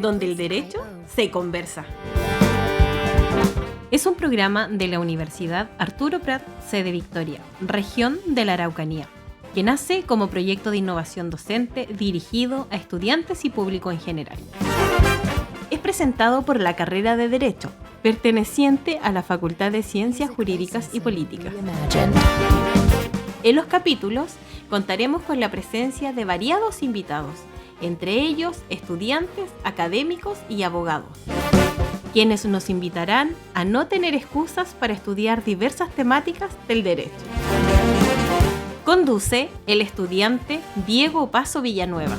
donde el derecho se conversa. Es un programa de la Universidad Arturo Prat, sede Victoria, región de la Araucanía, que nace como proyecto de innovación docente dirigido a estudiantes y público en general. Es presentado por la carrera de Derecho, perteneciente a la Facultad de Ciencias Jurídicas y Políticas. En los capítulos contaremos con la presencia de variados invitados, entre ellos estudiantes, académicos y abogados, quienes nos invitarán a no tener excusas para estudiar diversas temáticas del derecho. Conduce el estudiante Diego Paso Villanueva.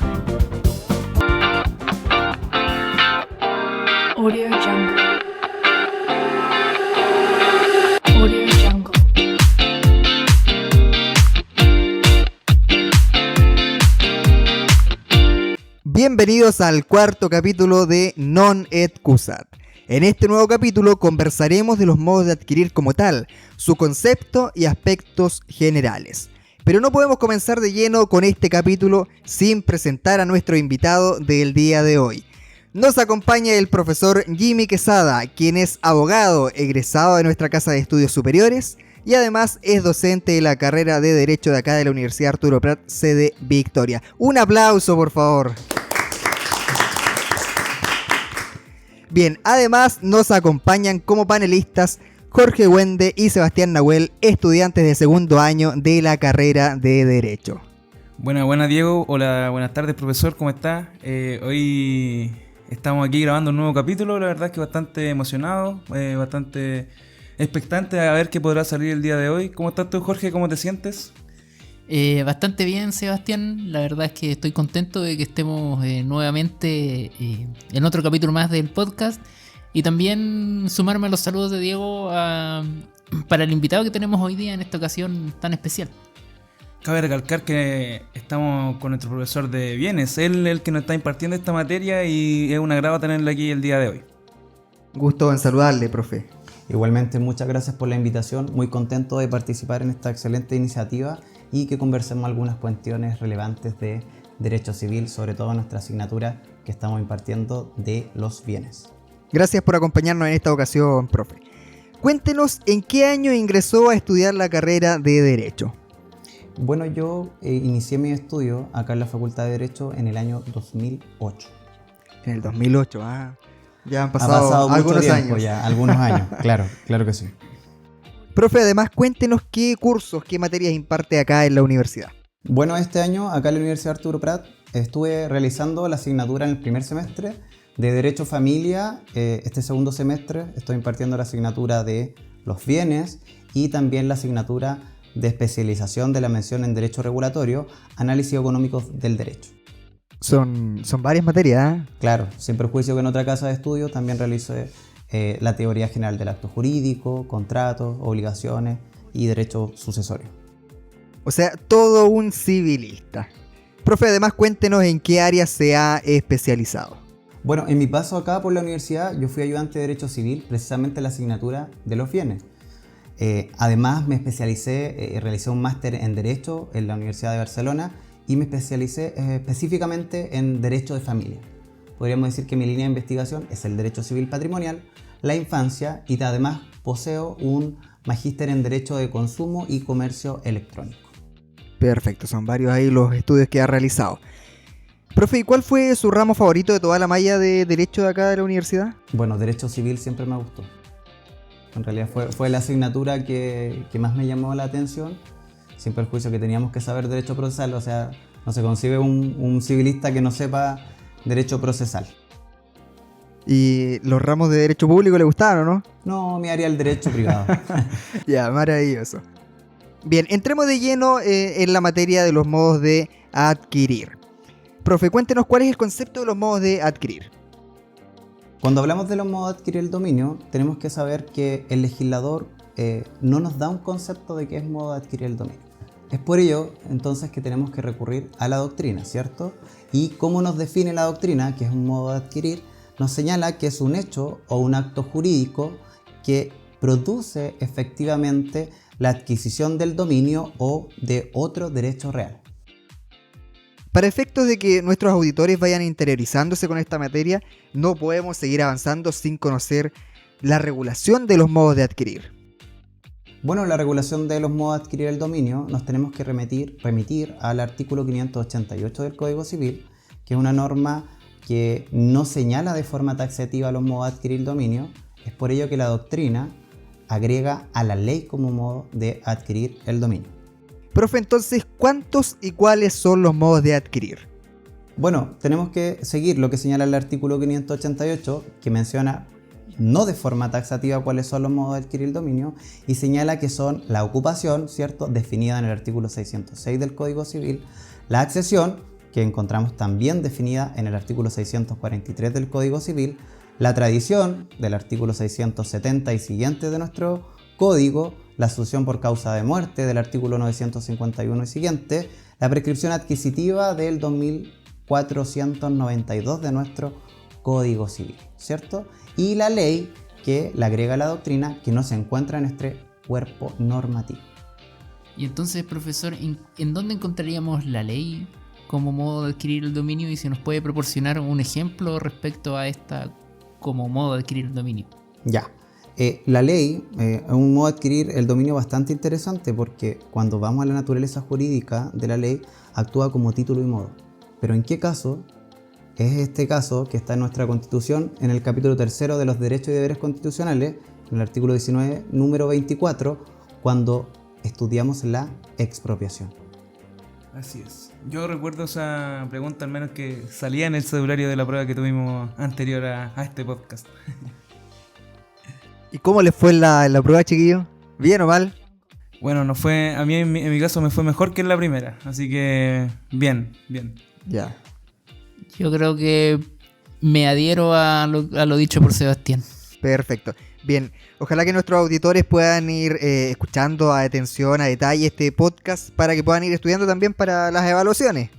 Audio Jungle. Audio Jungle. Bienvenidos al cuarto capítulo de Non et Cusat. En este nuevo capítulo conversaremos de los modos de adquirir como tal, su concepto y aspectos generales. Pero no podemos comenzar de lleno con este capítulo sin presentar a nuestro invitado del día de hoy. Nos acompaña el profesor Jimmy Quesada, quien es abogado egresado de nuestra Casa de Estudios Superiores y además es docente de la carrera de Derecho de acá de la Universidad Arturo Prat, sede Victoria. Un aplauso, por favor. Bien, además nos acompañan como panelistas Jorge Wende y Sebastián Nahuel, estudiantes de segundo año de la carrera de Derecho. Buenas Diego, hola, buenas tardes profesor, ¿cómo estás? Hoy estamos aquí grabando un nuevo capítulo, la verdad es que bastante emocionado, bastante expectante a ver qué podrá salir el día de hoy. ¿Cómo estás tú, Jorge? ¿Cómo te sientes? Bastante bien, Sebastián. La verdad es que estoy contento de que estemos nuevamente en otro capítulo más del podcast. Y también sumarme a los saludos de Diego para el invitado que tenemos hoy día en esta ocasión tan especial. Cabe recalcar que estamos con nuestro profesor de bienes, él es el que nos está impartiendo esta materia y es un agrado tenerlo aquí el día de hoy. Gusto en saludarle, profe. Igualmente, muchas gracias por la invitación, muy contento de participar en esta excelente iniciativa y que conversemos algunas cuestiones relevantes de derecho civil, sobre todo nuestra asignatura que estamos impartiendo de los bienes. Gracias por acompañarnos en esta ocasión, profe. Cuéntenos en qué año ingresó a estudiar la carrera de Derecho. Bueno, yo inicié mi estudio acá en la Facultad de Derecho en el año 2008. En el 2008, ya han pasado algunos años. Ya, algunos años, claro que sí. Profe, además cuéntenos qué cursos, qué materias imparte acá en la universidad. Bueno, este año acá en la Universidad Arturo Prat estuve realizando la asignatura en el primer semestre de Derecho Familia. Este segundo semestre estoy impartiendo la asignatura de los bienes y también la asignatura de especialización de la mención en Derecho Regulatorio, Análisis Económico del Derecho. Son varias materias, Claro, sin perjuicio que en otra casa de estudio también realicé la teoría general del acto jurídico, contratos, obligaciones y derecho sucesorio. O sea, todo un civilista. Profe, además cuéntenos en qué área se ha especializado. Bueno, en mi paso acá por la universidad yo fui ayudante de Derecho Civil, precisamente en la asignatura de los bienes. Además me especialicé, realicé un máster en Derecho en la Universidad de Barcelona y me especialicé específicamente en Derecho de Familia. Podríamos decir que mi línea de investigación es el Derecho Civil Patrimonial, la infancia y además poseo un magíster en Derecho de Consumo y Comercio Electrónico. Perfecto, son varios ahí los estudios que ha realizado. Profe, ¿y cuál fue su ramo favorito de toda la malla de Derecho de acá de la universidad? Bueno, Derecho Civil siempre me gustó. En realidad fue la asignatura que más me llamó la atención, sin perjuicio que teníamos que saber Derecho Procesal, o sea, no se concibe un civilista que no sepa Derecho Procesal. ¿Y los ramos de Derecho Público le gustaron o no? No, me haría el Derecho Privado. Ya, maravilloso. Bien, entremos de lleno en la materia de los modos de adquirir. Profe, cuéntenos cuál es el concepto de los modos de adquirir. Cuando hablamos de los modos de adquirir el dominio, tenemos que saber que el legislador no nos da un concepto de qué es modo de adquirir el dominio. Es por ello, entonces, que tenemos que recurrir a la doctrina, ¿cierto? Y cómo nos define la doctrina, que es un modo de adquirir, nos señala que es un hecho o un acto jurídico que produce efectivamente la adquisición del dominio o de otro derecho real. Para efectos de que nuestros auditores vayan interiorizándose con esta materia, no podemos seguir avanzando sin conocer la regulación de los modos de adquirir. Bueno, la regulación de los modos de adquirir el dominio nos tenemos que remitir al artículo 588 del Código Civil, que es una norma que no señala de forma taxativa los modos de adquirir el dominio. Es por ello que la doctrina agrega a la ley como modo de adquirir el dominio. Profe, entonces, ¿cuántos y cuáles son los modos de adquirir? Bueno, tenemos que seguir lo que señala el artículo 588, que menciona no de forma taxativa cuáles son los modos de adquirir el dominio, y señala que son la ocupación, ¿cierto?, definida en el artículo 606 del Código Civil, la accesión, que encontramos también definida en el artículo 643 del Código Civil, la tradición del artículo 670 y siguientes de nuestro Código, la sucesión por causa de muerte del artículo 951 y siguiente, la prescripción adquisitiva del 2492 de nuestro Código Civil, ¿cierto? Y la ley que le agrega la doctrina que no se encuentra en este cuerpo normativo. Y entonces, profesor, ¿en dónde encontraríamos la ley como modo de adquirir el dominio? Y si nos puede proporcionar un ejemplo respecto a esta como modo de adquirir el dominio. Ya. La ley es un modo de adquirir el dominio bastante interesante porque cuando vamos a la naturaleza jurídica de la ley actúa como título y modo. Pero ¿en qué caso? Es este caso que está en nuestra Constitución en el capítulo 3 de los derechos y deberes constitucionales, en el artículo 19, número 24, cuando estudiamos la expropiación. Así es. Yo recuerdo esa pregunta, al menos que salía en el cedulario de la prueba que tuvimos anterior a este podcast. ¿Y cómo les fue en la prueba, chiquillos? ¿Bien o mal? Bueno, a mí en mi caso me fue mejor que en la primera, así que bien. Ya. Yo creo que me adhiero a lo dicho por Sebastián. Perfecto. Bien, ojalá que nuestros auditores puedan ir escuchando a atención, a detalle este podcast para que puedan ir estudiando también para las evaluaciones.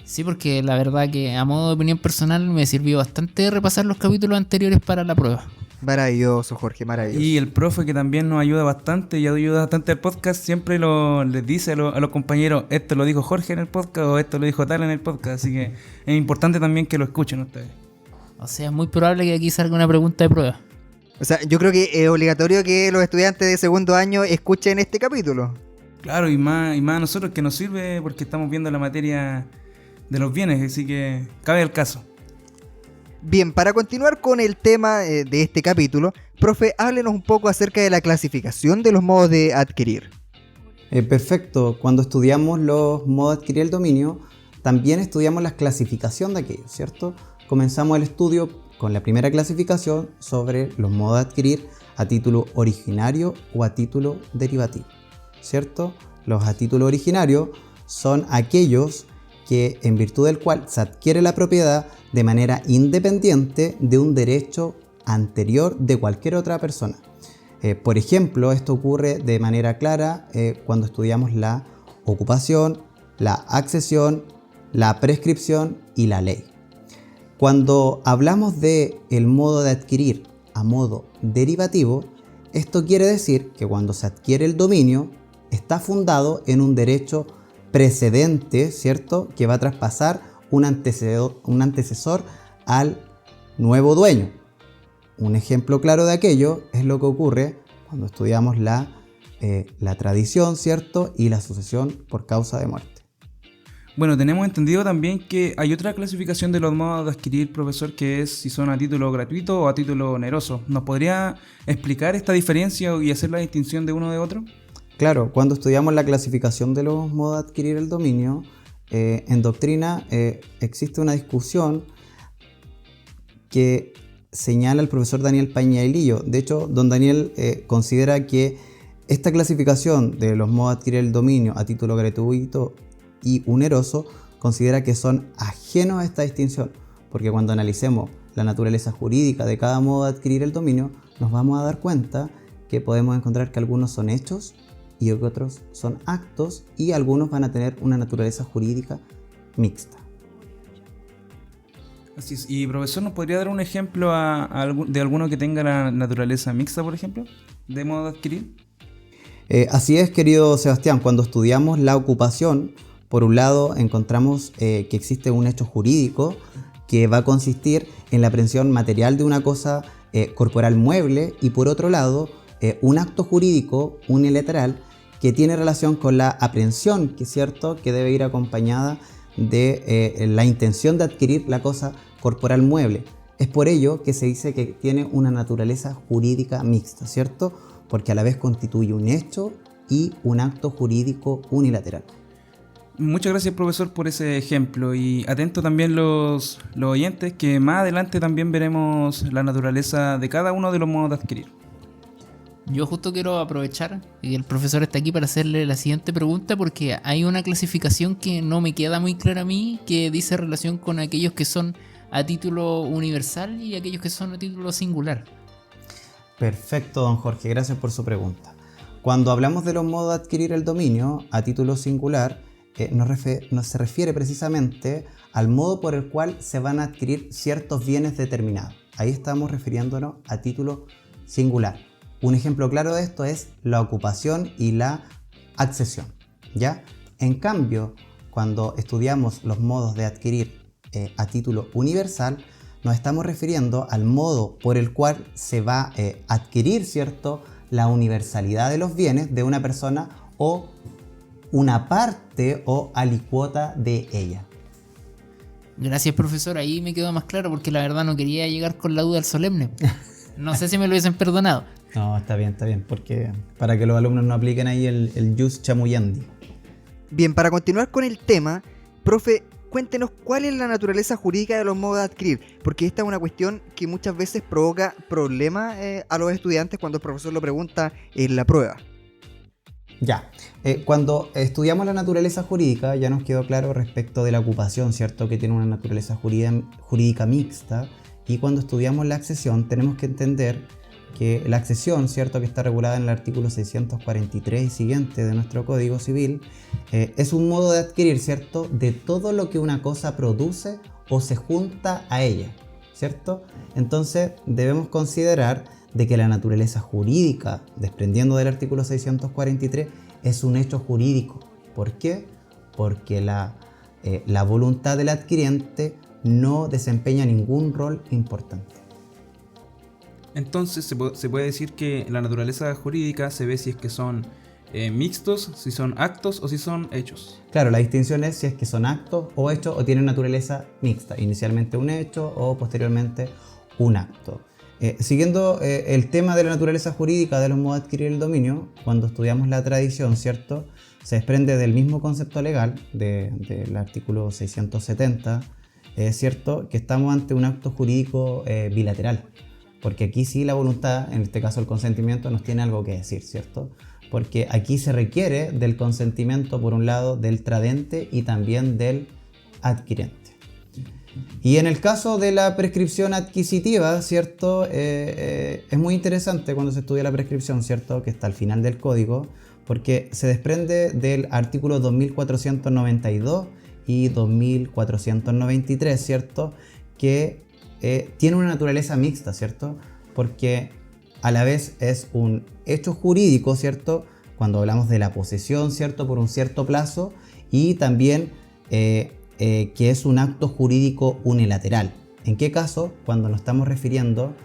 Sí, porque la verdad que a modo de opinión personal me sirvió bastante repasar los capítulos anteriores para la prueba. Maravilloso, Jorge, maravilloso. Y el profe, que también nos ayuda bastante y ayuda bastante al podcast, siempre les dice a los compañeros, esto lo dijo Jorge en el podcast o esto lo dijo tal en el podcast, así que es importante también que lo escuchen ustedes. O sea, es muy probable que aquí salga una pregunta de prueba. O sea, yo creo que es obligatorio que los estudiantes de segundo año escuchen este capítulo. Claro, y más a nosotros, que nos sirve porque estamos viendo la materia de los bienes, así que cabe el caso. Bien, para continuar con el tema de este capítulo, profe, háblenos un poco acerca de la clasificación de los modos de adquirir. Perfecto. Cuando estudiamos los modos de adquirir el dominio, también estudiamos la clasificación de aquellos, ¿cierto? Comenzamos el estudio con la primera clasificación sobre los modos de adquirir a título originario o a título derivativo, ¿cierto? Los a título originario son aquellos que en virtud del cual se adquiere la propiedad de manera independiente de un derecho anterior de cualquier otra persona. Por ejemplo, esto ocurre de manera clara cuando estudiamos la ocupación, la accesión, la prescripción y la ley. Cuando hablamos de el modo de adquirir a modo derivativo, esto quiere decir que cuando se adquiere el dominio está fundado en un derecho precedente, ¿cierto?, que va a traspasar un antecesor al nuevo dueño. Un ejemplo claro de aquello es lo que ocurre cuando estudiamos la tradición, ¿cierto?, y la sucesión por causa de muerte. Bueno, tenemos entendido también que hay otra clasificación de los modos de adquirir, profesor, que es si son a título gratuito o a título oneroso. ¿Nos podría explicar esta diferencia y hacer la distinción de uno de otro? Claro, cuando estudiamos la clasificación de los modos de adquirir el dominio, en doctrina existe una discusión que señala el profesor Daniel Pañailillo. De hecho, don Daniel considera que esta clasificación de los modos de adquirir el dominio a título gratuito y oneroso considera que son ajenos a esta distinción, porque cuando analicemos la naturaleza jurídica de cada modo de adquirir el dominio, nos vamos a dar cuenta que podemos encontrar que algunos son hechos y otros son actos, y algunos van a tener una naturaleza jurídica mixta. Así es. Y profesor, ¿nos podría dar un ejemplo de alguno que tenga la naturaleza mixta, por ejemplo, de modo de adquirir? Así es, querido Sebastián, cuando estudiamos la ocupación, Por un lado, encontramos que existe un hecho jurídico que va a consistir en la aprehensión material de una cosa corporal mueble, y por otro lado, un acto jurídico unilateral que tiene relación con la aprehensión, que es cierto que debe ir acompañada de la intención de adquirir la cosa corporal mueble. Es por ello que se dice que tiene una naturaleza jurídica mixta, ¿cierto? Porque a la vez constituye un hecho y un acto jurídico unilateral. Muchas gracias, profesor, por ese ejemplo, y atento también los oyentes, que más adelante también veremos la naturaleza de cada uno de los modos de adquirir. Yo justo quiero aprovechar que el profesor está aquí para hacerle la siguiente pregunta, porque hay una clasificación que no me queda muy clara a mí, que dice relación con aquellos que son a título universal y aquellos que son a título singular. Perfecto, don Jorge, gracias por su pregunta. Cuando hablamos de los modos de adquirir el dominio a título singular, se refiere precisamente al modo por el cual se van a adquirir ciertos bienes determinados. Ahí estamos refiriéndonos a título singular. Un ejemplo claro de esto es la ocupación y la accesión, ¿ya? En cambio, cuando estudiamos los modos de adquirir a título universal, nos estamos refiriendo al modo por el cual se va a adquirir, ¿cierto?, la universalidad de los bienes de una persona o una parte o alicuota de ella. Gracias, profesor, ahí me quedó más claro, porque la verdad no quería llegar con la duda al solemne. No sé si me lo hubiesen perdonado. No, está bien, porque para que los alumnos no apliquen ahí el jus chamuyandi. Bien, para continuar con el tema, profe, cuéntenos cuál es la naturaleza jurídica de los modos de adquirir, porque esta es una cuestión que muchas veces provoca problemas a los estudiantes cuando el profesor lo pregunta en la prueba. Ya, cuando estudiamos la naturaleza jurídica ya nos quedó claro respecto de la ocupación, ¿cierto?, que tiene una naturaleza jurídica mixta, y cuando estudiamos la accesión tenemos que entender que la accesión, ¿cierto?, que está regulada en el artículo 643 y siguiente de nuestro Código Civil, es un modo de adquirir, ¿cierto?, de todo lo que una cosa produce o se junta a ella, ¿cierto? Entonces debemos considerar de que la naturaleza jurídica, desprendiendo del artículo 643, es un hecho jurídico. ¿Por qué? Porque la voluntad del adquiriente no desempeña ningún rol importante. Entonces se puede decir que la naturaleza jurídica se ve si es que son mixtos, si son actos o si son hechos. Claro, la distinción es si es que son actos o hechos o tienen naturaleza mixta, inicialmente un hecho o posteriormente un acto. Siguiendo el tema de la naturaleza jurídica de los modos de adquirir el dominio, cuando estudiamos la tradición, ¿cierto?, se desprende del mismo concepto legal del artículo 670, ¿cierto?, que estamos ante un acto jurídico bilateral, porque aquí sí la voluntad, en este caso el consentimiento, nos tiene algo que decir, ¿cierto? Porque aquí se requiere del consentimiento, por un lado, del tradente y también del adquirente. Y en el caso de la prescripción adquisitiva, ¿cierto?, es muy interesante cuando se estudia la prescripción, ¿cierto?, que está al final del código, porque se desprende del artículo 2492 y 2493, ¿cierto?, que tiene una naturaleza mixta, ¿cierto?, porque a la vez es un hecho jurídico, ¿cierto?, cuando hablamos de la posesión, ¿cierto?, por un cierto plazo, y también que es un acto jurídico unilateral. ¿En qué caso? Cuando nos estamos refiriendo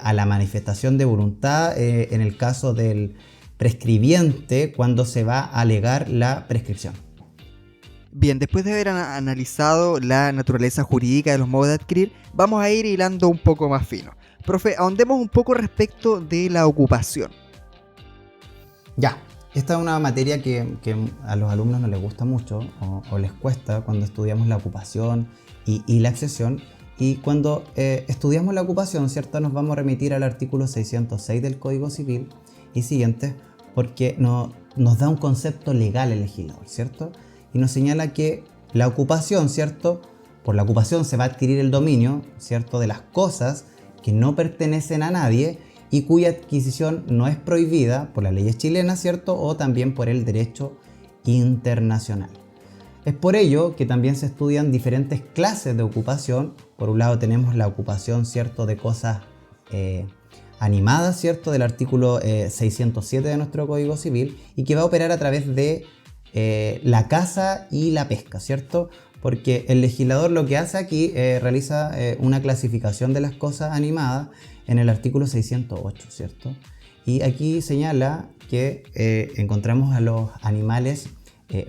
a la manifestación de voluntad en el caso del prescribiente, cuando se va a alegar la prescripción. Bien, después de haber analizado la naturaleza jurídica de los modos de adquirir, vamos a ir hilando un poco más fino. Profe, ahondemos un poco respecto de la ocupación. Ya, esta es una materia que a los alumnos no les gusta mucho o les cuesta cuando estudiamos la ocupación y la accesión. Y cuando estudiamos la ocupación, ¿cierto?, nos vamos a remitir al artículo 606 del Código Civil y siguientes, porque nos da un concepto legal el legislador, ¿cierto?, y nos señala que la ocupación, ¿cierto?, por la ocupación se va a adquirir el dominio, ¿cierto?, de las cosas que no pertenecen a nadie y cuya adquisición no es prohibida por las leyes chilenas, ¿cierto?, o también por el derecho internacional. Es por ello que también se estudian diferentes clases de ocupación. Por un lado tenemos la ocupación, ¿cierto?, de cosas animadas, ¿cierto?, del artículo 607 de nuestro Código Civil, y que va a operar a través de la caza y la pesca, ¿cierto? Porque el legislador lo que hace aquí realiza una clasificación de las cosas animadas en el artículo 608, ¿cierto? Y aquí señala que encontramos a los animales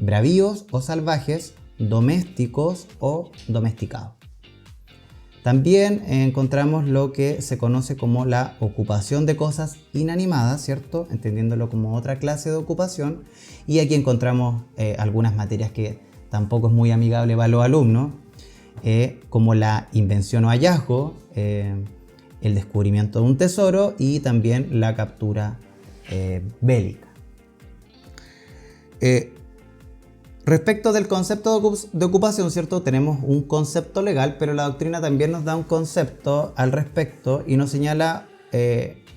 bravíos o salvajes, domésticos o domesticados. También encontramos lo que se conoce como la ocupación de cosas inanimadas, ¿cierto? Entendiéndolo como otra clase de ocupación. Y aquí encontramos algunas materias que tampoco es muy amigable para los alumnos, como la invención o hallazgo, el descubrimiento de un tesoro y también la captura bélica. Respecto del concepto de ocupación, ¿cierto? Tenemos un concepto legal, pero la doctrina también nos da un concepto al respecto y nos señala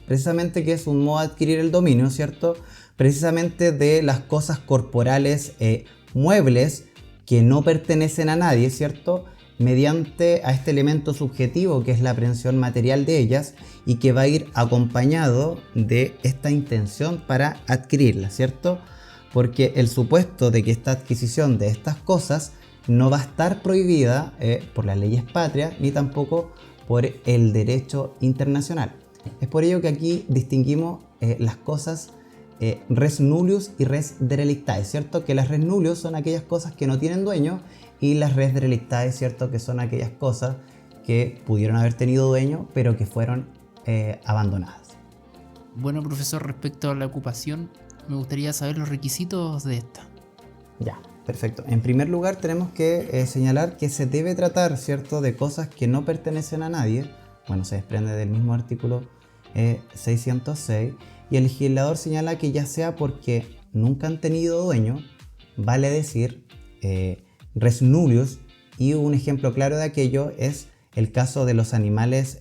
precisamente que es un modo de adquirir el dominio, ¿cierto? Precisamente de las cosas corporales muebles que no pertenecen a nadie, ¿cierto? Mediante a este elemento subjetivo que es la aprehensión material de ellas y que va a ir acompañado de esta intención para adquirirla, ¿cierto? Porque el supuesto de que esta adquisición de estas cosas no va a estar prohibida por las leyes patrias ni tampoco por el derecho internacional. Es por ello que aquí distinguimos las cosas res nullius y res derelictae, ¿cierto? Que las res nullius son aquellas cosas que no tienen dueño y las res derelictae, ¿cierto? Que son aquellas cosas que pudieron haber tenido dueño pero que fueron abandonadas. Bueno, profesor, respecto a la ocupación, me gustaría saber los requisitos de esta. Ya, perfecto. En primer lugar tenemos que señalar que se debe tratar, ¿cierto?, de cosas que no pertenecen a nadie. Bueno, se desprende del mismo artículo 606 y el legislador señala que ya sea porque nunca han tenido dueño, vale decir res nullius, y un ejemplo claro de aquello es el caso de los animales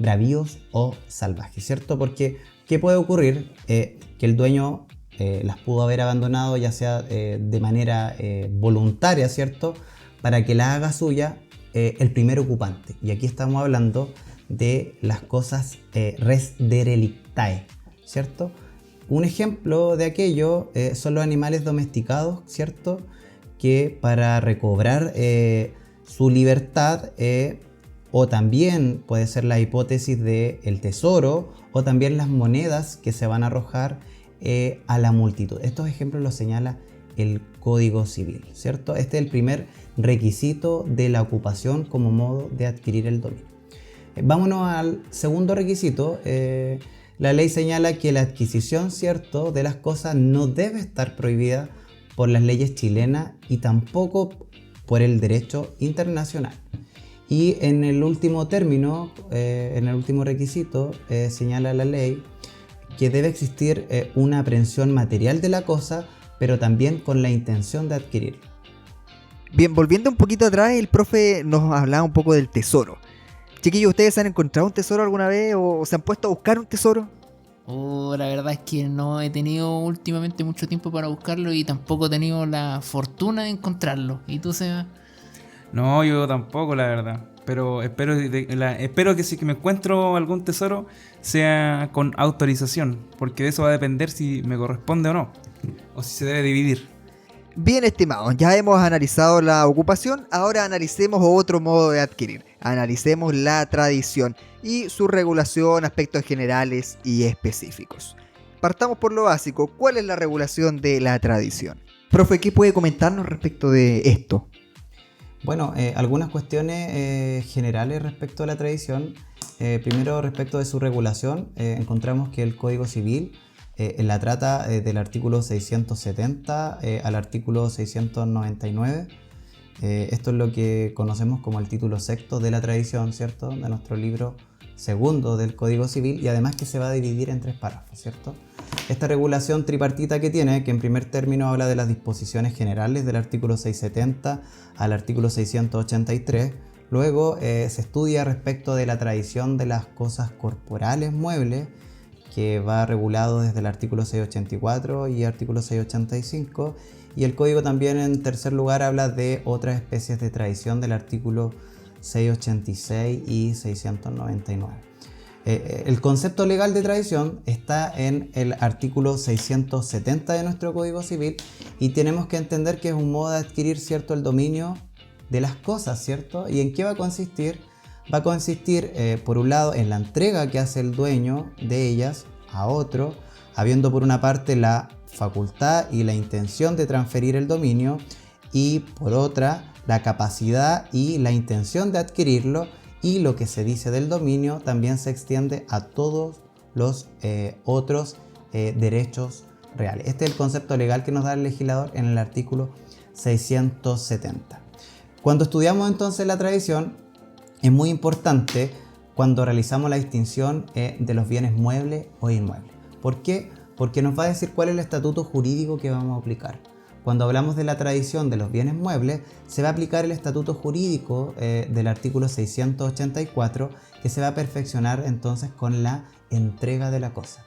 bravíos o salvajes, ¿cierto? Porque ¿qué puede ocurrir? Que el dueño las pudo haber abandonado ya sea de manera voluntaria, ¿cierto? Para que la haga suya el primer ocupante. Y aquí estamos hablando de las cosas res derelictae, ¿cierto? Un ejemplo de aquello son los animales domesticados, ¿cierto? Que para recobrar su libertad, o también puede ser la hipótesis del tesoro, o también las monedas que se van a arrojar a la multitud. Estos ejemplos los señala el Código Civil, ¿cierto? Este es el primer requisito de la ocupación como modo de adquirir el dominio. Vámonos al segundo requisito. La ley señala que la adquisición, ¿cierto?, de las cosas no debe estar prohibida por las leyes chilenas y tampoco por el derecho internacional. Y en el último término, en el último requisito, señala la ley que debe existir una aprehensión material de la cosa, pero también con la intención de adquirirla. Bien, volviendo un poquito atrás, el profe nos hablaba un poco del tesoro. Chiquillos, ¿ustedes han encontrado un tesoro alguna vez o se han puesto a buscar un tesoro? La verdad es que no he tenido últimamente mucho tiempo para buscarlo y tampoco he tenido la fortuna de encontrarlo. ¿Y tú, Seba? No, yo tampoco, la verdad. Pero espero que si que me encuentro algún tesoro sea con autorización, porque de eso va a depender si me corresponde o no, o si se debe dividir. Bien, estimados, ya hemos analizado la ocupación, ahora analicemos otro modo de adquirir. Analicemos la tradición y su regulación, aspectos generales y específicos. Partamos por lo básico, ¿cuál es la regulación de la tradición? Profe, ¿qué puede comentarnos respecto de esto? Bueno, algunas cuestiones generales respecto a la tradición. Primero, respecto de su regulación, encontramos que el Código Civil la trata del artículo 670 al artículo 699. Esto es lo que conocemos como el título sexto de la tradición, ¿cierto?, de nuestro libro segundo del Código Civil, y además que se va a dividir en 3 párrafos, ¿cierto? Esta regulación tripartita que tiene, que en primer término habla de las disposiciones generales del artículo 670 al artículo 683, luego se estudia respecto de la tradición de las cosas corporales muebles, que va regulado desde el artículo 684 y artículo 685, y el código también en tercer lugar habla de otras especies de tradición del artículo 686 y 699. El concepto legal de tradición está en el artículo 670 de nuestro Código Civil y tenemos que entender que es un modo de adquirir, ¿cierto?, el dominio de las cosas, ¿cierto? ¿Y en qué va a consistir? Va a consistir, por un lado, en la entrega que hace el dueño de ellas a otro, habiendo por una parte la facultad y la intención de transferir el dominio y por otra la capacidad y la intención de adquirirlo, y lo que se dice del dominio también se extiende a todos los otros derechos reales. Este es el concepto legal que nos da el legislador en el artículo 670. Cuando estudiamos entonces la tradición, es muy importante cuando realizamos la distinción de los bienes muebles o inmuebles. ¿Por qué? Porque nos va a decir cuál es el estatuto jurídico que vamos a aplicar. Cuando hablamos de la tradición de los bienes muebles, se va a aplicar el estatuto jurídico del artículo 684, que se va a perfeccionar entonces con la entrega de la cosa.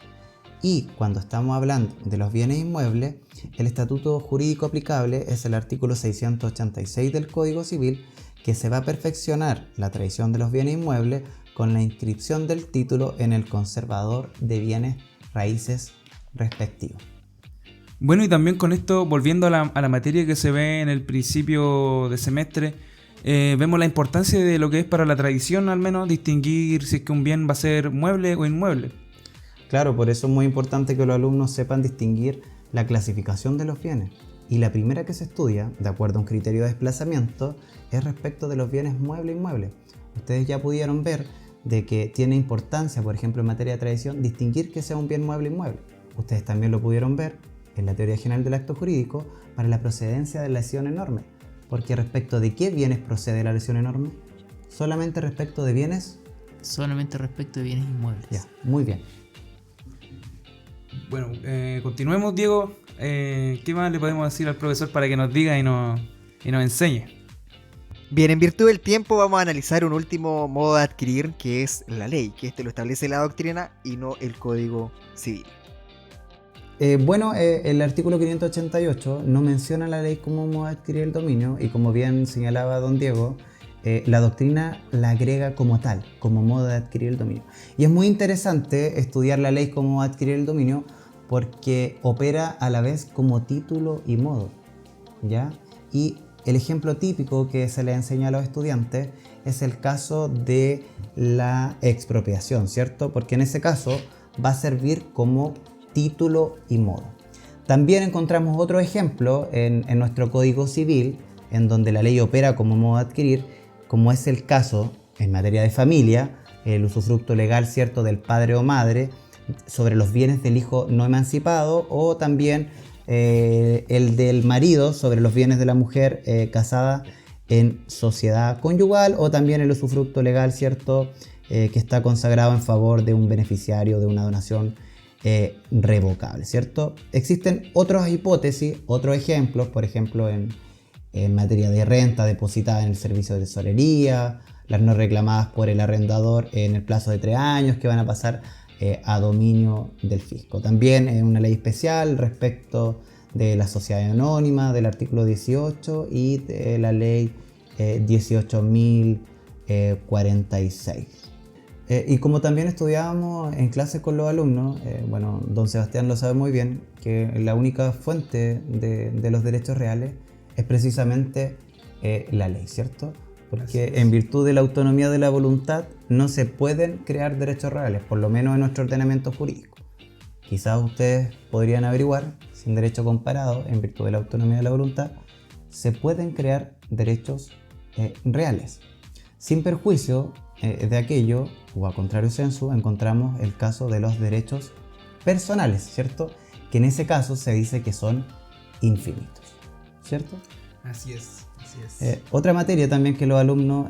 Y cuando estamos hablando de los bienes inmuebles, el estatuto jurídico aplicable es el artículo 686 del Código Civil, que se va a perfeccionar la tradición de los bienes inmuebles con la inscripción del título en el conservador de bienes raíces respectivos. Bueno, y también con esto, volviendo a la materia que se ve en el principio de semestre, vemos la importancia de lo que es para la tradición, al menos, distinguir si es que un bien va a ser mueble o inmueble. Claro, por eso es muy importante que los alumnos sepan distinguir la clasificación de los bienes. Y la primera que se estudia, de acuerdo a un criterio de desplazamiento, es respecto de los bienes mueble e inmueble. Ustedes ya pudieron ver de que tiene importancia, por ejemplo, en materia de tradición, distinguir que sea un bien mueble e inmueble. Ustedes también lo pudieron ver en la teoría general del acto jurídico para la procedencia de la lesión enorme. Porque respecto de qué bienes procede la lesión enorme, solamente respecto de bienes. Solamente respecto de bienes inmuebles. Ya, muy bien. Bueno, continuemos, Diego. ¿Qué más le podemos decir al profesor para que nos diga y nos enseñe? Bien, en virtud del tiempo vamos a analizar un último modo de adquirir, que es la ley, que este lo establece la doctrina y no el Código Civil. El artículo 588 no menciona la ley como modo de adquirir el dominio y, como bien señalaba don Diego, la doctrina la agrega como tal, como modo de adquirir el dominio. Y es muy interesante estudiar la ley como modo de adquirir el dominio porque opera a la vez como título y modo, ¿ya? Y el ejemplo típico que se le enseña a los estudiantes es el caso de la expropiación, ¿cierto? Porque en ese caso va a servir como título y modo. También encontramos otro ejemplo en nuestro Código Civil, en donde la ley opera como modo de adquirir, como es el caso en materia de familia, el usufructo legal, ¿cierto?, del padre o madre sobre los bienes del hijo no emancipado, o también el del marido sobre los bienes de la mujer casada en sociedad conyugal, o también el usufructo legal, ¿cierto?, que está consagrado en favor de un beneficiario de una donación revocable, ¿cierto? Existen otras hipótesis, otros ejemplos, por ejemplo en materia de renta depositada en el servicio de tesorería, las no reclamadas por el arrendador en el plazo de 3 años que van a pasar a dominio del fisco. También una ley especial respecto de la sociedad anónima del artículo 18 y de la ley 18.046. Y como también estudiábamos en clase con los alumnos, don Sebastián lo sabe muy bien, que la única fuente de los derechos reales es precisamente la ley, ¿cierto? Porque en virtud de la autonomía de la voluntad no se pueden crear derechos reales, por lo menos en nuestro ordenamiento jurídico. Quizás ustedes podrían averiguar si en derecho comparado, en virtud de la autonomía de la voluntad, se pueden crear derechos reales. Sin perjuicio de aquello, o a contrario censo, encontramos el caso de los derechos personales, ¿cierto? Que en ese caso se dice que son infinitos, ¿cierto? Así es. Otra materia también que los alumnos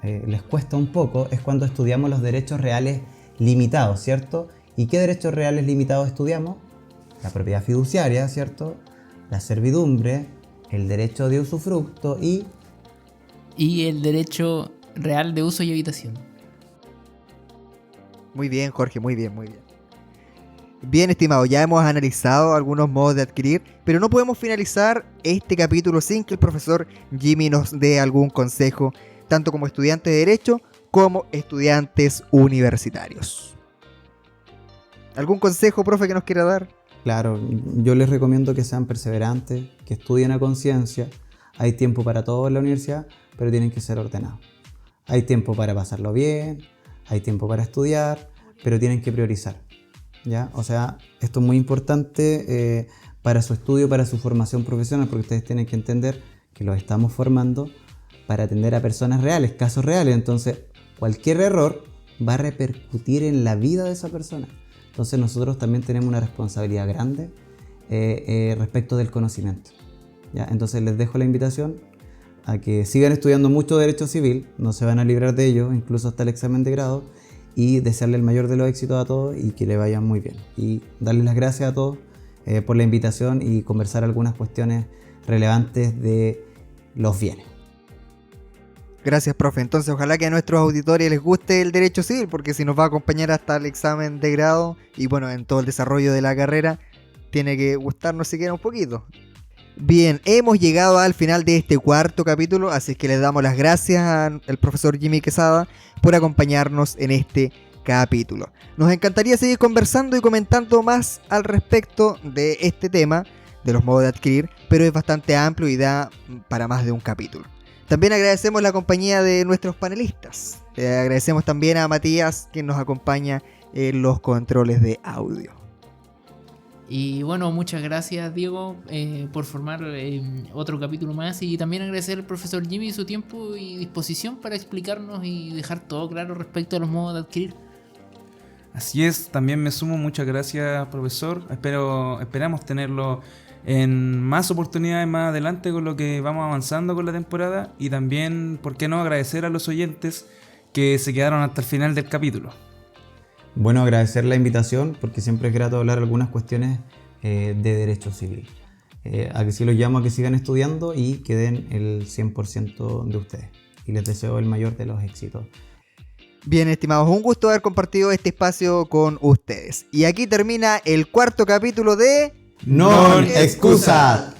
les cuesta un poco es cuando estudiamos los derechos reales limitados, ¿cierto? ¿Y qué derechos reales limitados estudiamos? La propiedad fiduciaria, ¿cierto? La servidumbre, el derecho de usufructo y el derecho real de uso y habitación. Muy bien, Jorge, muy bien. Bien, estimado, ya hemos analizado algunos modos de adquirir, pero no podemos finalizar este capítulo sin que el profesor Jimmy nos dé algún consejo, tanto como estudiante de Derecho como estudiantes universitarios. ¿Algún consejo, profe, que nos quiera dar? Claro, yo les recomiendo que sean perseverantes, que estudien a conciencia. Hay tiempo para todo en la universidad, pero tienen que ser ordenados. Hay tiempo para pasarlo bien, hay tiempo para estudiar, pero tienen que priorizar, ¿ya? O sea, esto es muy importante para su estudio, para su formación profesional, porque ustedes tienen que entender que los estamos formando para atender a personas reales, casos reales. Entonces, cualquier error va a repercutir en la vida de esa persona. Entonces, nosotros también tenemos una responsabilidad grande respecto del conocimiento, ¿ya? Entonces, les dejo la invitación a que sigan estudiando mucho Derecho Civil, no se van a librar de ello, incluso hasta el examen de grado, y desearle el mayor de los éxitos a todos y que le vayan muy bien. Y darles las gracias a todos por la invitación y conversar algunas cuestiones relevantes de los bienes. Gracias, profe. Entonces, ojalá que a nuestros auditores les guste el derecho civil, porque si nos va a acompañar hasta el examen de grado y bueno, en todo el desarrollo de la carrera, tiene que gustarnos siquiera un poquito. Bien, hemos llegado al final de este cuarto capítulo, así que les damos las gracias al profesor Jimmy Quesada por acompañarnos en este capítulo. Nos encantaría seguir conversando y comentando más al respecto de este tema, de los modos de adquirir, pero es bastante amplio y da para más de un capítulo. También agradecemos la compañía de nuestros panelistas. Agradecemos también a Matías, quien nos acompaña en los controles de audio. Y bueno, muchas gracias, Diego, por formar otro capítulo más, y también agradecer al profesor Jimmy su tiempo y disposición para explicarnos y dejar todo claro respecto a los modos de adquirir. Así es, también me sumo, muchas gracias, profesor. Esperamos tenerlo en más oportunidades más adelante con lo que vamos avanzando con la temporada, y también, ¿por qué no agradecer a los oyentes que se quedaron hasta el final del capítulo? Bueno, agradecer la invitación, porque siempre es grato hablar algunas cuestiones de derecho civil. A que sí los llamo a que sigan estudiando y que den el 100% de ustedes. Y les deseo el mayor de los éxitos. Bien, estimados, un gusto haber compartido este espacio con ustedes. Y aquí termina el cuarto capítulo de Non Excusat.